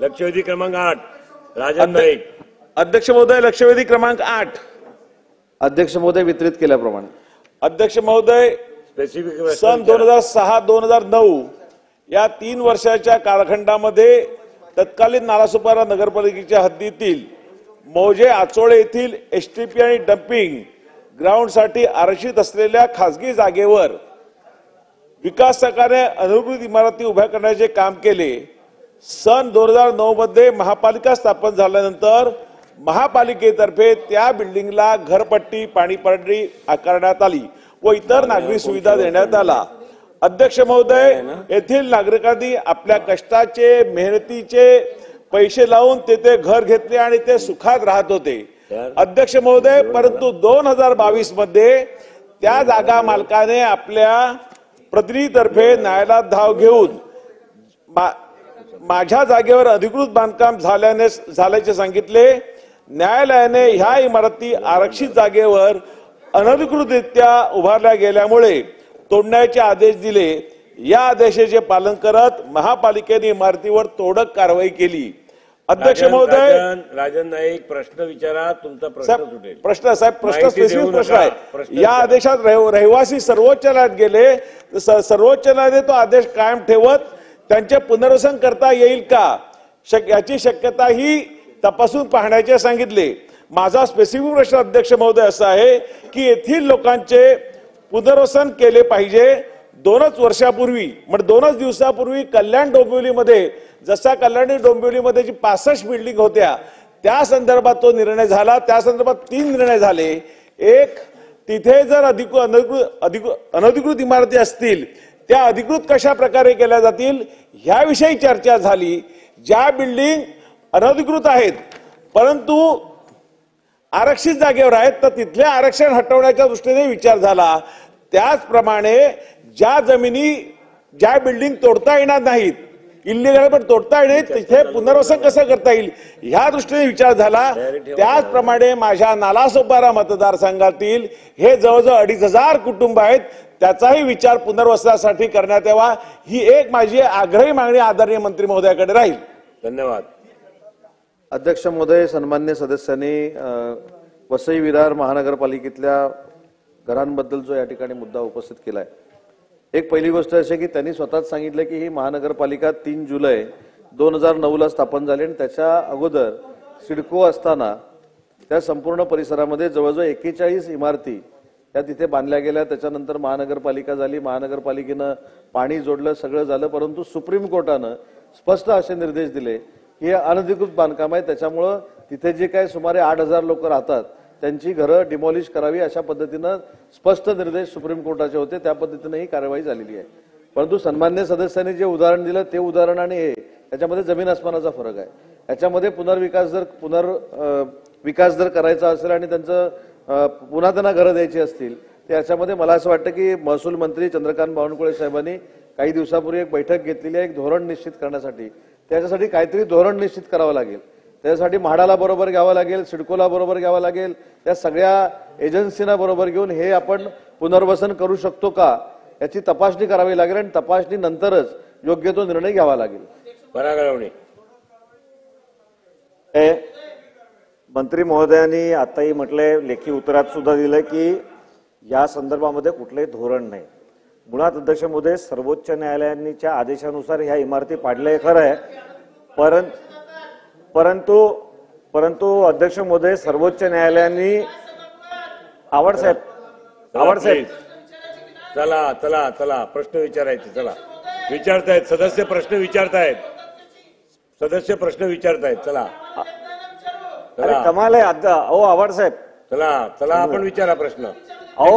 लक्षवेधी क्रमांक 8 राजन नाईक। अध्यक्ष महोदय, लक्षवेधी क्रमांक 8 अध्यक्ष महोदय वितरित केल्याप्रमाणे। अध्यक्ष महोदय, स्पेसिफिक सन 2006-2009 या 3 वर्षाच्या कालखंडामध्ये तत्कालीन नालासोपारा नगरपालिकेच्या हद्दीतील मौजे आचोळे येथील एसटीपी आणि डम्पिंग ग्राउंडसाठी आरक्षित असलेल्या खासगी जागेवर विकासकाने अनधिकृत इमारती उभ्या करण्याचे काम केले। सन 2009 मध्ये महापालिका स्थापन झाल्यानंतर महापालिकेतर्फे त्या बिल्डिंगला घरपट्टी, पाणीपट्टी आकारण्यात आली व इतर नागरी सुविधा देण्यात आला। अध्यक्ष महोदय, येथील नागरिकांनी आपल्या कष्टाचे, मेहनतीचे पैसे लावून तेथे घर घेतले आणि ते सुखात राहत होते। अध्यक्ष महोदय, परंतु 2022 मध्ये त्या जागा मालकाने आपल्या प्रतिनिधीतर्फे न्यायालयात धाव घेऊन माझ्या जागेवर अधिकृत बांधकाम झाल्याचे सांगितले। न्यायालयाने ह्या इमारती आरक्षित जागेवर अनधिकृतरित्या उभारल्या गेल्यामुळे तोडण्याचे आदेश दिले। या आदेशाचे पालन करत महापालिकेने इमारतीवर तोडक कारवाई केली। अध्यक्ष महोदय, राजन नाईक, प्रश्न विचारा, तुमचा प्रश्न सुटेल। प्रश्न स्पेसिफिक प्रश्न आहे। या आदेशात रहिवासी सर्वोच्च न्यायालयात गेले, सर्वोच्च न्यायालयाने तो आदेश कायम ठेवत त्यांचे पुनर्वसन करता येईल का याची शक्यता ही तपासून पाहण्याचे सांगितले। माझा स्पेसिफिक प्रश्न अध्यक्ष महोदय असा आहे की येथील लोकांचे पुनर्वसन केले पाहिजे। 2 वर्षापूर्वी म्हणजे 2 दिवसापूर्वी कल्याण डोंबिवलीमध्ये जसा कल्याणी डोंबिवलीमध्ये जी 65 बिल्डिंग होत्या त्या संदर्भात तो निर्णय झाला। त्या संदर्भात 3 निर्णय झाले। एक, तिथे जर अनधिकृत इमारती असतील त्या अधिकृत कशा प्रकारे केल्या जातील ह्याविषयी चर्चा झाली। ज्या बिल्डिंग अनधिकृत आहेत परंतु आरक्षित जागेवर आहेत तर तिथले आरक्षण हटवण्याच्या दृष्टीने विचार झाला। त्याचप्रमाणे ज्या जमिनी, ज्या बिल्डिंग तोडता येणार नाहीत, इल्लीगल पण तोडता येईल, तिथे पुनर्वसन कसं करता येईल ह्या दृष्टीने विचार झाला। त्याचप्रमाणे माझ्या नालासोपारा मतदारसंघातील हे जवळजवळ 2,500 कुटुंब आहेत, त्याचाही विचार पुनर्वसनासाठी करण्यात यावा ही एक माझी आग्रही मागणी आदरणीय मंत्री महोदयाकडे राहील। धन्यवाद। अध्यक्ष महोदय, सन्मान्य सदस्यांनी वसई विरार महानगरपालिकेतल्या घरांबद्दल जो या ठिकाणी मुद्दा उपस्थित केलाय, एक पहिली गोष्ट अशी की त्यांनी स्वतःच सांगितलं की ही महानगरपालिका 3 जुलै 2009 ला स्थापन झाली आणि त्याच्या अगोदर सिडको असताना त्या संपूर्ण परिसरामध्ये जवळजवळ 41 इमारती त्या तिथे बांधल्या गेल्या। त्याच्यानंतर महानगरपालिका झाली, महानगरपालिकेनं पाणी जोडलं, सगळं झालं, परंतु सुप्रीम कोर्टानं स्पष्ट असे निर्देश दिले की हे अनधिकृत बांधकाम आहे, त्याच्यामुळं तिथे जे काही सुमारे 8,000 लोक राहतात त्यांची घरं डिमॉलिश करावी अशा पद्धतीनं स्पष्ट निर्देश सुप्रीम कोर्टाचे होते। त्या पद्धतीने ही कारवाई झालेली आहे। परंतु सन्मान्य सदस्यांनी जे उदाहरण दिलं ते उदाहरण आणि हे याच्यामध्ये जमीन आसमानाचा फरक आहे। याच्यामध्ये पुनर्विकास जर करायचा असेल आणि त्यांचं पुन्हा त्यांना घरं द्यायची असतील तर याच्यामध्ये मला असं वाटतं की महसूल मंत्री चंद्रकांत बावनकुळे साहेबांनी काही दिवसापूर्वी एक बैठक घेतलेली आहे एक धोरण निश्चित करण्यासाठी। त्याच्यासाठी काहीतरी धोरण निश्चित करावं लागेल। त्यासाठी म्हाडाला बरोबर घ्यावं लागेल, सिडकोला बरोबर घ्यावं लागेल, त्या सगळ्या एजन्सीना बरोबर घेऊन हे आपण पुनर्वसन करू शकतो का याची तपासणी करावी लागेल आणि तपासणीनंतरच योग्य तो निर्णय घ्यावा लागेल। परागळवणे मंत्री महोदयांनी आताही म्हटलंय, लेखी उत्तरात सुद्धा दिलंय की या संदर्भामध्ये कुठलंही धोरण नाही। मुळात अध्यक्ष महोदय, सर्वोच्च न्यायालयाच्या आदेशानुसार ह्या इमारती पाडल्या खरं आहे, परंतु अध्यक्ष महोदय सर्वोच्च न्यायालयाने आवडसाहेब चला प्रश्न विचारायचे, चला विचारतायत सदस्य, प्रश्न विचारतायत चला कमाल आहे आवडसाहेब, चला आपण विचारा प्रश्न।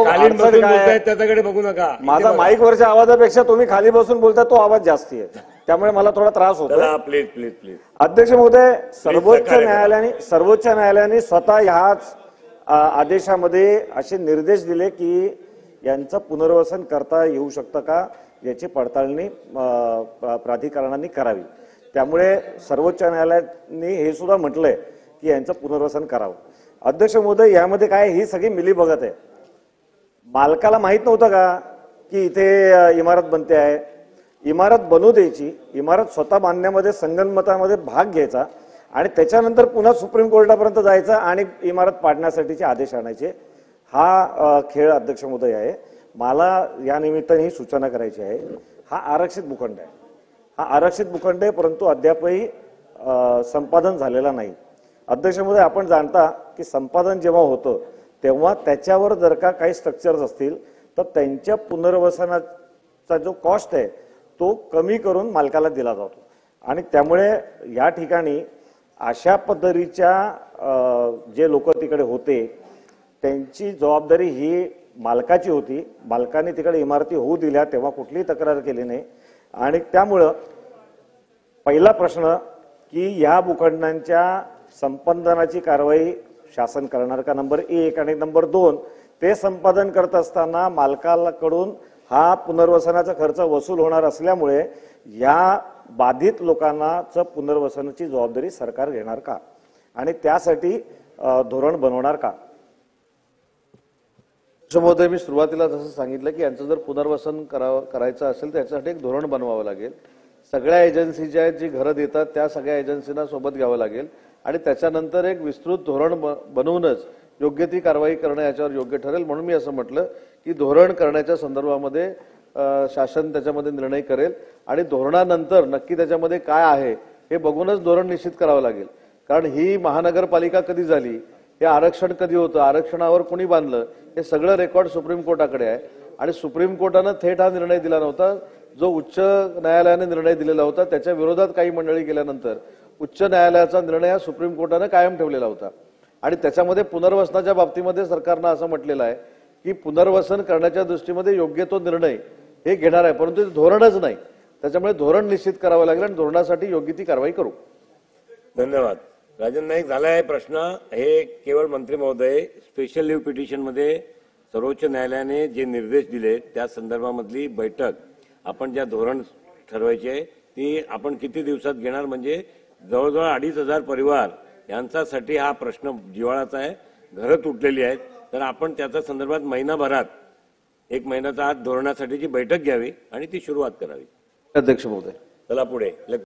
खाली बसून बोलतायत त्याच्याकडे बघू नका। माझा माईक वरच्या आवाजापेक्षा तुम्ही खाली बसून बोलताय तो आवाज जास्ती आहे, त्यामुळे मला थोडा त्रास होतो। प्लीज अध्यक्ष महोदय, सर्वोच्च न्यायालयाने स्वतः ह्याच आदेशामध्ये असे निर्देश दिले की यांचं पुनर्वसन करता येऊ शकतं का याची पडताळणी प्राधिकरणाने करावी। त्यामुळे सर्वोच्च न्यायालयाने हे सुद्धा म्हटलंय की यांचं पुनर्वसन करावं। अध्यक्ष महोदय, यामध्ये काय ही सगळी मिलीभगत आहे। मालकाला माहित नव्हतं का की इथे इमारत बनते आहे, इमारत बनवू द्यायची, इमारत स्वतः बांधण्यामध्ये संगनमतामध्ये भाग घ्यायचा आणि त्याच्यानंतर पुन्हा सुप्रीम कोर्टापर्यंत जायचा आणि इमारत पाडण्यासाठीचे आदेश आणायचे. हा खेळ अध्यक्ष महोदय आहे. मला या निमित्ताने ही सूचना करायची आहे. हा आरक्षित भूखंड आहे, हा आरक्षित भूखंड आहे, परंतु अद्यापही संपादन झालेला नाही. अध्यक्ष महोदय, आपण जाणता की संपादन जेव्हा होतं तेव्हा त्याच्यावर जर का काही स्ट्रक्चर्स असतील तर त्यांच्या पुनर्वसनाचा जो कॉस्ट आहे तो कमी करून मालकाला दिला जातो. आणि त्यामुळे या ठिकाणी अशा पद्धतीच्या जे लोक तिकडे होते त्यांची जबाबदारी ही मालकाची होती. मालकाने तिकडे इमारती होऊ दिल्या तेव्हा कुठलीही तक्रार केली नाही. आणि त्यामुळं पहिला प्रश्न की ह्या भूखंडांच्या संपादनाची कारवाई शासन करणार का, नंबर 1. आणि नंबर 2, ते संपादन करत असताना मालकाकडून हा पुनर्वसनाचा खर्च वसूल होणार असल्यामुळे या बाधित लोकांनाचं पुनर्वसनाची जबाबदारी सरकार घेणार का आणि त्यासाठी धोरण बनवणार का? महोदय, मी सुरुवातीला जसं सांगितलं की यांचं जर पुनर्वसन करायचं असेल तर याच्यासाठी एक धोरण बनवावं लागेल. सगळ्या एजन्सी ज्या आहेत जी घरं देतात त्या सगळ्या एजन्सींना सोबत घ्यावं लागेल आणि त्याच्यानंतर एक विस्तृत धोरण बनवूनच योग्य ती कारवाई करणं याच्यावर योग्य ठरेल. म्हणून मी असं म्हटलं की धोरण करण्याच्या संदर्भामध्ये शासन त्याच्यामध्ये निर्णय करेल आणि धोरणानंतर नक्की त्याच्यामध्ये काय आहे हे बघूनच धोरण निश्चित करावं लागेल. कारण ही महानगरपालिका कधी झाली, हे आरक्षण कधी होतं, आरक्षणावर कोणी बांधलं, हे सगळं रेकॉर्ड सुप्रीम कोर्टाकडे आहे. आणि सुप्रीम कोर्टानं थेट हा निर्णय दिला नव्हता. जो उच्च न्यायालयाने निर्णय दिलेला होता त्याच्या विरोधात काही मंडळी गेल्यानंतर उच्च न्यायालयाचा निर्णय हा सुप्रीम कोर्टानं कायम ठेवलेला होता. आणि त्याच्यामध्ये पुनर्वसनाच्या बाबतीमध्ये सरकारनं असं म्हटलेलं आहे की पुनर्वसन करण्याच्या दृष्टीमध्ये योग्य तो निर्णय हे घेणार आहे, परंतु ते धोरणच नाही. त्याच्यामुळे धोरण निश्चित करावं लागेल आणि धोरणासाठी योग्य ती कारवाई करू. धन्यवाद. राजन नाईक, झाला आहे प्रश्न. हे केवळ मंत्री महोदय स्पेशल लीव्ह पिटिशन मध्ये सर्वोच्च न्यायालयाने जे निर्देश दिले त्या संदर्भामधली बैठक आपण ज्या धोरण ठरवायचे ती आपण किती दिवसात घेणार, म्हणजे जवळजवळ 2,500 परिवार यांच्यासाठी हा प्रश्न जिव्हाळाचा आहे. घरं तुटलेली आहेत, तर आपण त्याच्या संदर्भात महिनाभरात 1 महिन्याचा आत धोरणासाठीची बैठक घ्यावी आणि ती सुरुवात करावी. अध्यक्ष महोदय, चला पुढे.